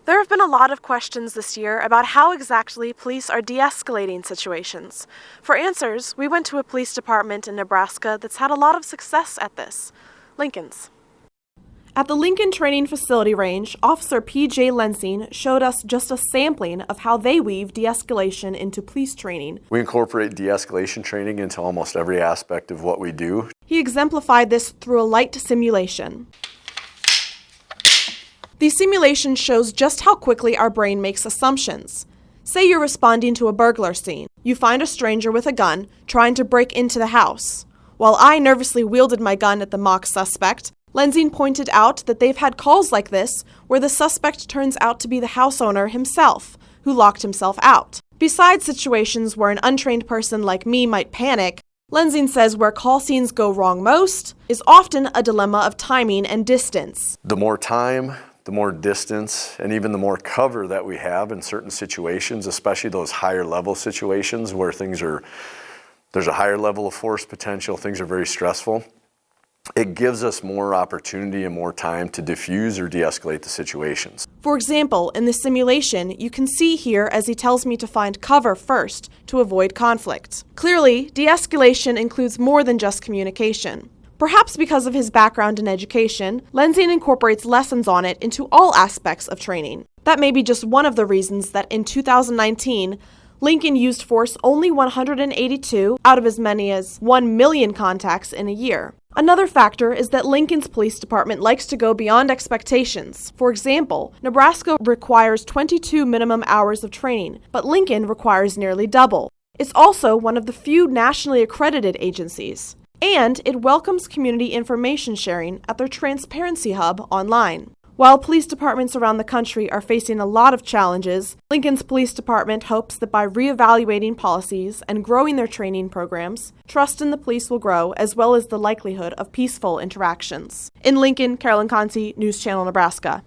There have been a lot of questions this year about how exactly police are de-escalating situations. For answers, we went to a police department in Nebraska that's had a lot of success at this, Lincoln's. At the Lincoln Training Facility Range, Officer P.J. Lensing showed us just a sampling of how they weave de-escalation into police training. We incorporate de-escalation training into almost every aspect of what we do. He exemplified this through a light simulation. The simulation shows just how quickly our brain makes assumptions. Say you're responding to a burglar scene. You find a stranger with a gun trying to break into the house. While I nervously wielded my gun at the mock suspect, Lensing pointed out that they've had calls like this where the suspect turns out to be the house owner himself, who locked himself out. Besides situations where an untrained person like me might panic, Lensing says where call scenes go wrong most is often a dilemma of timing and distance. The more time, the more distance, and even the more cover that we have in certain situations, especially those higher level situations where there's a higher level of force potential, things are very stressful. It gives us more opportunity and more time to diffuse or de-escalate the situations. For example, in the simulation, you can see here as he tells me to find cover first to avoid conflict. Clearly, de-escalation includes more than just communication. Perhaps because of his background in education, Lensing incorporates lessons on it into all aspects of training. That may be just one of the reasons that in 2019, Lincoln used force only 182 out of as many as 1 million contacts in a year. Another factor is that Lincoln's police department likes to go beyond expectations. For example, Nebraska requires 22 minimum hours of training, but Lincoln requires nearly double. It's also one of the few nationally accredited agencies. And it welcomes community information sharing at their Transparency Hub online. While police departments around the country are facing a lot of challenges, Lincoln's police department hopes that by reevaluating policies and growing their training programs, trust in the police will grow as well as the likelihood of peaceful interactions. In Lincoln, Carolyn Conti, News Channel Nebraska.